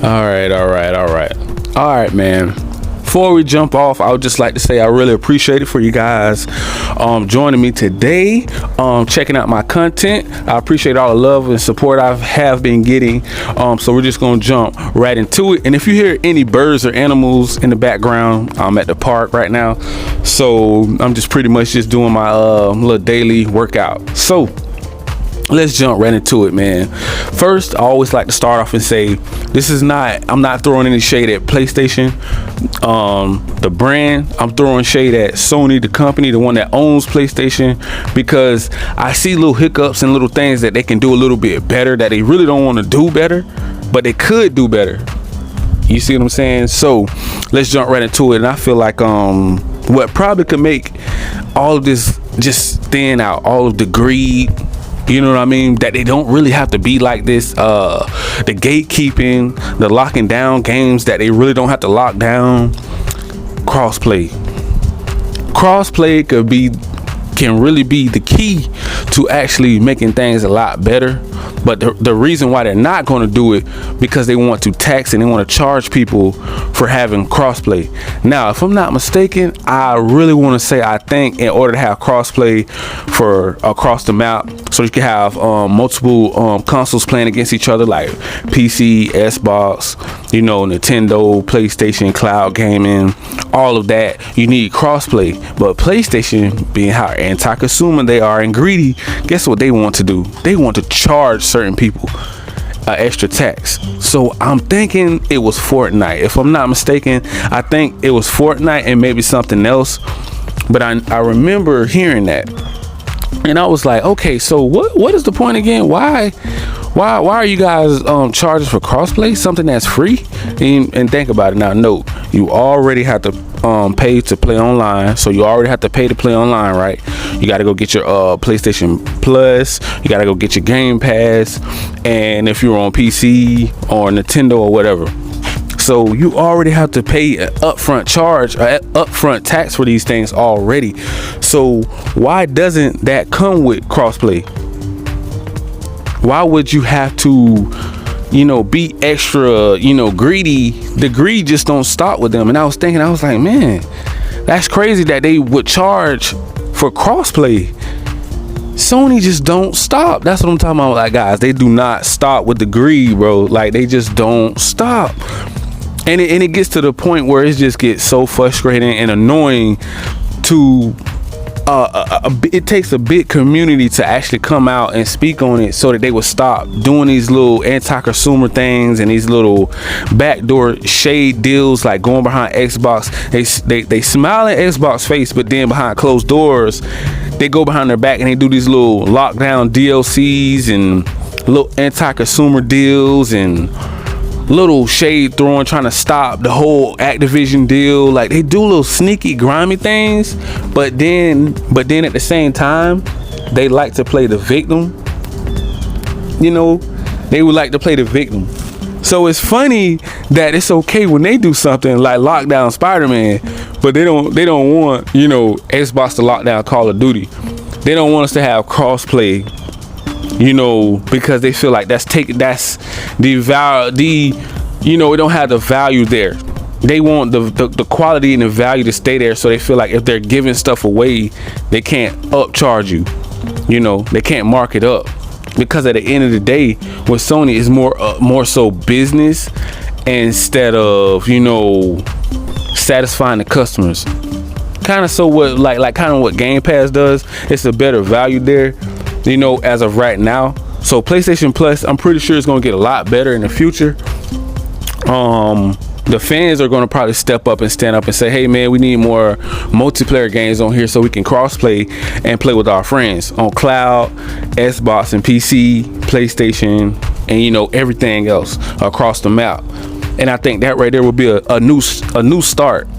All right, man. Before we jump off, I would just like to say I really appreciate it for you guys joining me today, checking out my content. I appreciate all the love and support I have been getting. So we're just gonna jump right into it. And if you hear any birds or animals in the background, I'm at the park right now, so I'm just pretty much just doing my little daily workout. So let's jump right into it, man. First, I always like to start off and say I'm not throwing any shade at PlayStation, the brand. I'm throwing shade at Sony, the company, the one that owns PlayStation, because I see little hiccups and little things that they can do a little bit better, that they really don't want to do better, but they could do better. You see what I'm saying? So let's jump right into it. And I feel like what probably could make all of this just thin out, all of the greed, you know what I mean, that they don't really have to be like this, the gatekeeping, the locking down games that they really don't have to lock down. Crossplay can really be the key to actually making things a lot better. But the reason why they're not going to do it, because they want to tax and they want to charge people for having crossplay. Now, if I'm not mistaken, I really want to say, I think in order to have crossplay for across the map, so you can have multiple consoles playing against each other, like PC, Xbox, Nintendo, PlayStation, cloud gaming, all of that, you need crossplay. But PlayStation, being how anti-consumer they are and greedy, guess what they want to do? They want to charge certain people extra tax. So I'm thinking it was Fortnite. If I'm not mistaken, I think it was Fortnite and maybe something else. But I remember hearing that, and I was like, okay, so what is the point again? Why are you guys charging for crossplay, something that's free? And think about it now. Note, you already have to pay to play online, so you already have to pay to play online, right? You got to go get your PlayStation Plus, you got to go get your Game Pass, and if you're on PC or Nintendo or whatever, so you already have to pay an upfront charge, upfront tax for these things already. So why doesn't that come with crossplay? Why would you have to be extra greedy? The greed just don't stop with them. And I was like, man, that's crazy that they would charge for crossplay. Sony just don't stop. That's what I'm talking about. Like, guys, they do not stop with the greed, bro. Like, they just don't stop. And it gets to the point where it just gets so frustrating and annoying to it takes a big community to actually come out and speak on it, so that they would stop doing these little anti-consumer things and these little backdoor shade deals, like going behind Xbox. They smile in Xbox face, but then behind closed doors they go behind their back and they do these little lockdown DLCs and little anti-consumer deals and little shade throwing, trying to stop the whole Activision deal. Like, they do little sneaky grimy things, but then at the same time they like to play the victim. They would like to play the victim. So it's funny that it's okay when they do something like lock down Spider-Man, but they don't want Xbox to lock down Call of Duty. They don't want us to have crossplay, because they feel like that's the value, it don't have the value there. They want the quality and the value to stay there, so they feel like if they're giving stuff away, they can't upcharge you. They can't mark it up, because at the end of the day, with Sony is more so business instead of satisfying the customers. Kind of so what what Game Pass does. It's a better value there, as of right now. So PlayStation Plus, I'm pretty sure it's going to get a lot better in the future. The fans are going to probably step up and stand up and say, hey man, we need more multiplayer games on here so we can cross-play and play with our friends on cloud, Xbox and PC, PlayStation, and everything else across the map. And I think that right there will be a new start.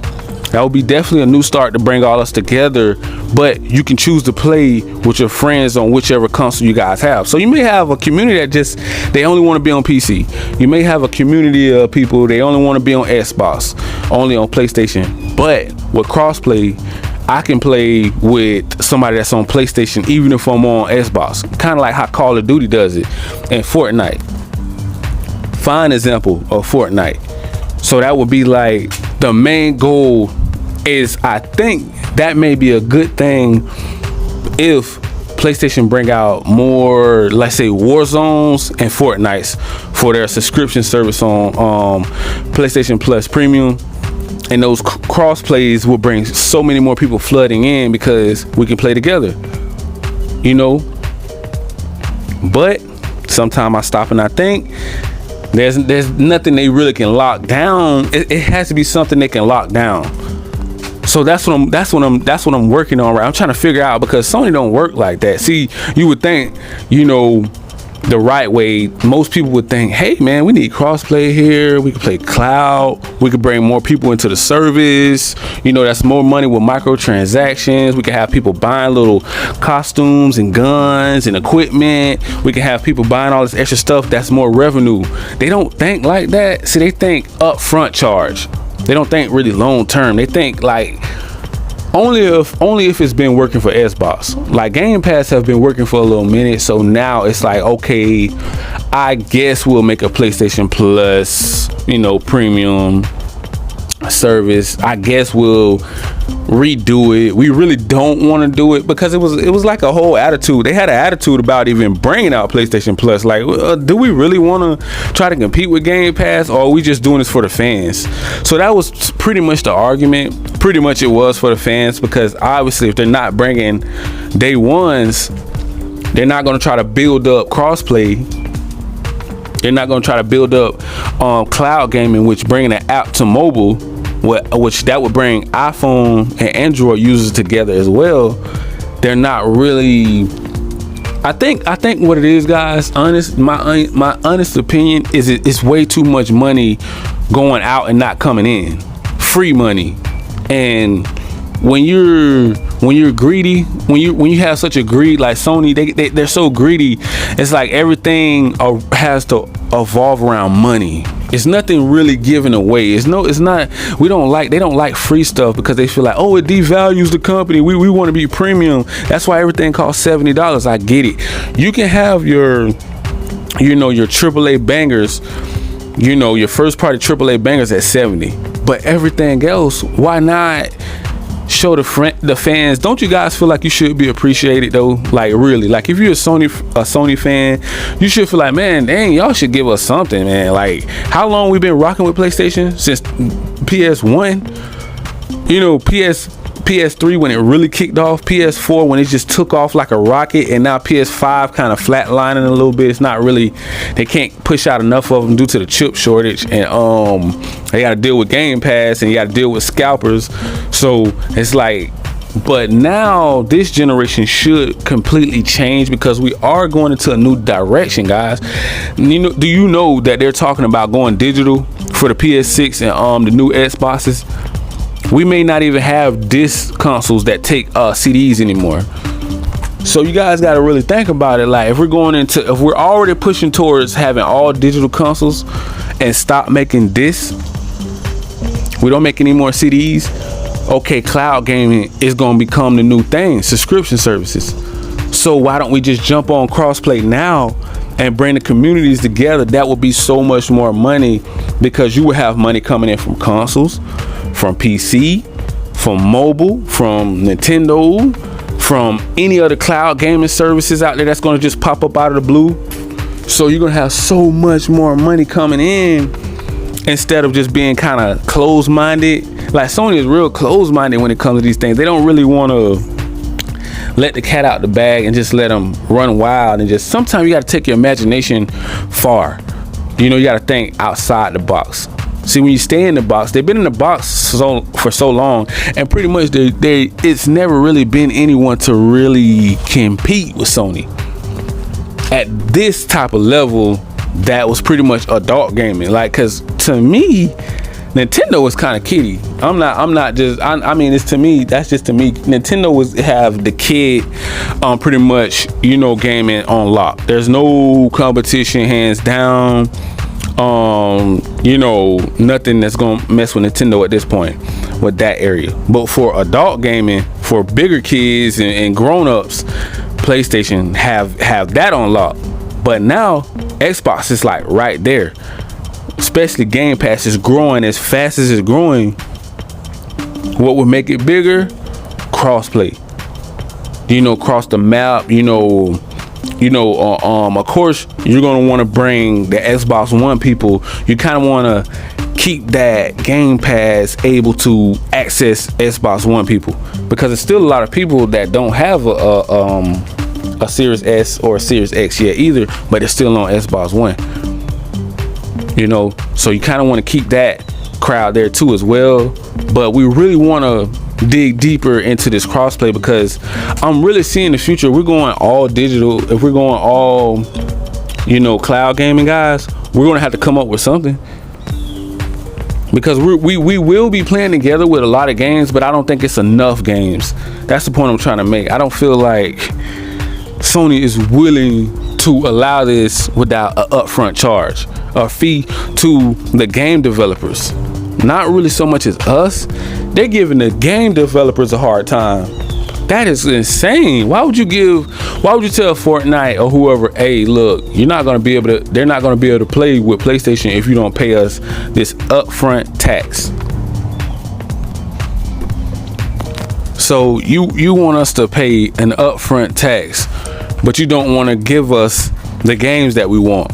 That would be definitely a new start to bring all us together. But you can choose to play with your friends on whichever console you guys have. So you may have a community that they only want to be on PC. You may have a community of people, they only want to be on Xbox, only on PlayStation. But with crossplay, I can play with somebody that's on PlayStation even if I'm on Xbox. Kind of like how Call of Duty does it and Fortnite. fine example of Fortnite. So that would be like the main goal is, I think that may be a good thing if PlayStation bring out more, let's say, Warzones and Fortnites for their subscription service on PlayStation Plus Premium. And those cross plays will bring so many more people flooding in because we can play together, you know. But sometimes I stop and I think there's nothing they really can lock down. It has to be something they can lock down. So that's what I'm working on. Right, I'm trying to figure out, because Sony don't work like that. See, you would think, you know, the right way, most people would think, hey man, we need crossplay here. We can play cloud. We could bring more people into the service. You know, that's more money with microtransactions. We can have people buying little costumes and guns and equipment. We can have people buying all this extra stuff. That's more revenue. They don't think like that. See, they think upfront charge. They don't think really long term. They think like only if it's been working for Xbox. Like Game Pass have been working for a little minute, so now it's like, okay, I guess we'll make a PlayStation Plus, you know, premium service. I guess we'll redo it. We really don't want to do it because it was like a whole attitude. They had an attitude about even bringing out PlayStation Plus. Like, do we really want to try to compete with Game Pass, or are we just doing this for the fans? So that was pretty much the argument. Pretty much it was for the fans, because obviously if they're not bringing day ones, they're not going to try to build up crossplay. They're not going to try to build up cloud gaming, which bringing an app to mobile, which that would bring iPhone and Android users together as well. They're not really. I think what it is, guys. My honest opinion is it's way too much money going out and not coming in. Free money, and when you're greedy, when you have such a greed like Sony, they're so greedy. It's like everything has to evolve around money. It's nothing really given away. They don't like free stuff, because they feel like, oh, it devalues the company. We want to be premium. That's why everything costs $70. I get it. You can have your AAA bangers, your first party AAA bangers at 70, but everything else, why not show the fans? Don't you guys feel like you should be appreciated though? Like, really, like if you're a Sony fan, you should feel like, man, dang, y'all should give us something, man. Like, how long we been rocking with PlayStation? Since PS1, PS3 when it really kicked off, PS4 when it just took off like a rocket, and now PS5 kind of flatlining a little bit. It's not really, they can't push out enough of them due to the chip shortage, and they got to deal with Game Pass, and you got to deal with scalpers. So it's like, but now this generation should completely change, because we are going into a new direction, guys. Do you know that they're talking about going digital for the PS6 and the new Xboxes? We may not even have disc consoles that take CDs anymore. So you guys got to really think about it. Like, if we're already pushing towards having all digital consoles and stop making discs, we don't make any more CDs. Okay, cloud gaming is going to become the new thing, subscription services. So why don't we just jump on crossplay now and bring the communities together? That would be so much more money, because you would have money coming in from consoles, from PC, from mobile, from Nintendo, from any other cloud gaming services out there that's going to just pop up out of the blue. So you're going to have so much more money coming in, instead of just being kind of closed-minded. Like, Sony is real closed-minded when it comes to these things. They don't really want to let the cat out the bag and just let them run wild. And just sometimes you got to take your imagination far. You got to think outside the box. See, when you stay in the box, they've been in the box for so long, and pretty much it's never really been anyone to really compete with Sony at this type of level. That was pretty much adult gaming. Like, because to me, Nintendo was kind of kiddie. It's to me, that's just to me. Nintendo have the kid pretty much, gaming on lock. There's no competition, hands down. Nothing that's gonna mess with Nintendo at this point with that area. But for adult gaming, for bigger kids and grown-ups, PlayStation have that on lock. But now Xbox is like right there. especially Game Pass, is growing as fast as it's growing, what would make it bigger? Crossplay. Cross the map. Of course, you're gonna want to bring the Xbox One people. You kind of want to keep that Game Pass able to access Xbox One people, because there's still a lot of people that don't have a Series S or a Series X yet either, but it's still on Xbox One. So you kind of want to keep that crowd there too as well. But we really want to dig deeper into this crossplay, because I'm really seeing the future. We're going all digital. If we're going all cloud gaming, guys, we're gonna have to come up with something, because we will be playing together with a lot of games, but I don't think it's enough games. That's the point I'm trying to make. I don't feel like Sony is willing to allow this without an upfront charge, a fee to the game developers. Not really so much as us. They're giving the game developers a hard time. That is insane. Why would you tell Fortnite or whoever, hey, look, they're not gonna be able to play with PlayStation if you don't pay us this upfront tax? So you want us to pay an upfront tax, but you don't want to give us the games that we want.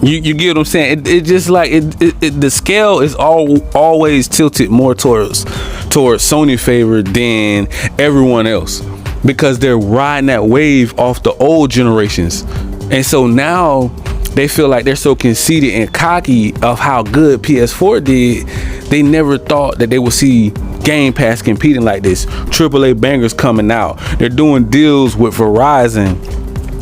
You get what I'm saying? It just like the scale is always tilted more towards Sony favor than everyone else, because they're riding that wave off the old generations, and so now they feel like they're so conceited and cocky of how good PS4 did. They never thought that they would see Game Pass competing like this. AAA bangers coming out. They're doing deals with Verizon.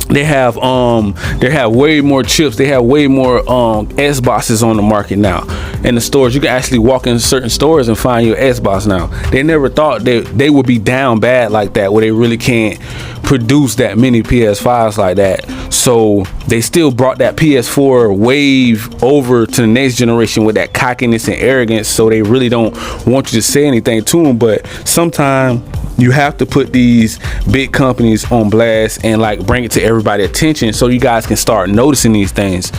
They have way more chips. They have way more Xboxes on the market now in the stores. You can actually walk in certain stores and find your Xbox now. They never thought they would be down bad like that, where they really can't produce that many PS5s like that. So they still brought that PS4 wave over to the next generation with that cockiness and arrogance. So they really don't want you to say anything to them. But sometimes you have to put these big companies on blast and like bring it to everybody's attention, so you guys can start noticing these things.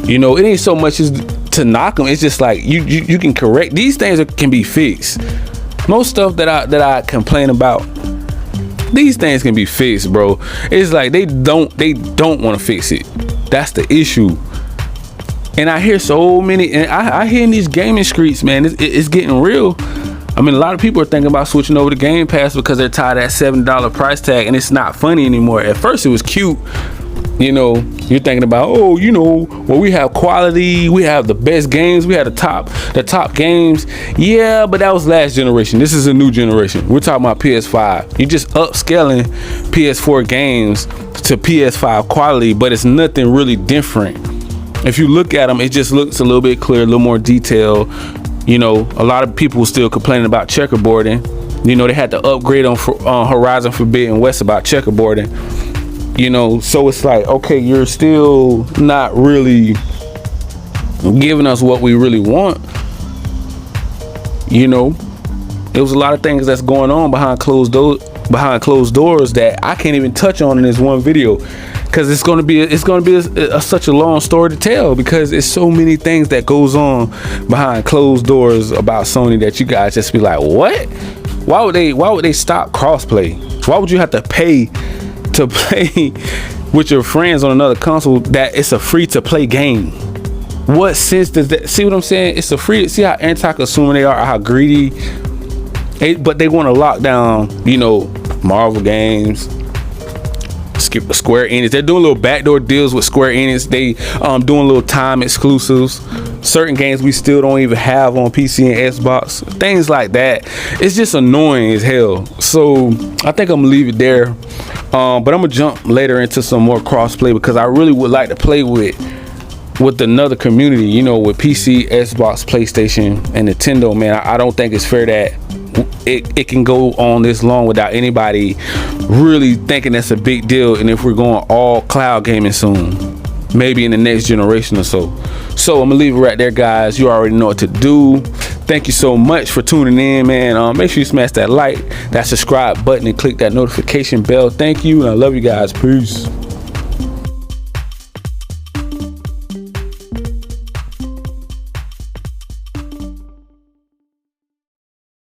It ain't so much as to knock them. It's just like you can correct these things. Can be fixed. Most stuff that I complain about, these things can be fixed, bro. It's like they don't want to fix it. That's the issue. And I hear so many, and I hear in these gaming streets, man, it's getting real. I mean, a lot of people are thinking about switching over to Game Pass because they're tired of that $7 price tag, and it's not funny anymore. At first it was cute. You're thinking about, we have quality, we have the best games, we have the top games. Yeah, but that was last generation. This is a new generation. We're talking about PS5. You're just upscaling PS4 games to PS5 quality, but it's nothing really different. If you look at them, it just looks a little bit clear, a little more detail. A lot of people still complaining about checkerboarding. They had to upgrade on Horizon Forbidden West about checkerboarding. So it's like, okay, you're still not really giving us what we really want. There was a lot of things that's going on behind closed doors that I can't even touch on in this one video, because it's going to be such a long story to tell, because it's so many things that goes on behind closed doors about Sony that you guys just be like, what? Why would they stop crossplay? Why would you have to pay to play with your friends on another console that it's a free to play game? What sense does that? See what I'm saying? It's a free. See how anti-consuming they are, how greedy. But they want to lock down, Marvel games, Square Enix. They're doing little backdoor deals with Square Enix. They doing little time exclusives. Certain games we still don't even have on PC and Xbox. Things like that. It's just annoying as hell. So I think I'm gonna leave it there. But I'm gonna jump later into some more crossplay, because I really would like to play with another community, with PC, Xbox, PlayStation, and Nintendo. Man, I don't think it's fair that it can go on this long without anybody really thinking that's a big deal. And if we're going all cloud gaming soon, maybe in the next generation or so. So I'm gonna leave it right there, guys. You already know what to do. Thank you so much for tuning in, man. Make sure you smash that like, that subscribe button, and click that notification bell. Thank you, and I love you guys. Peace.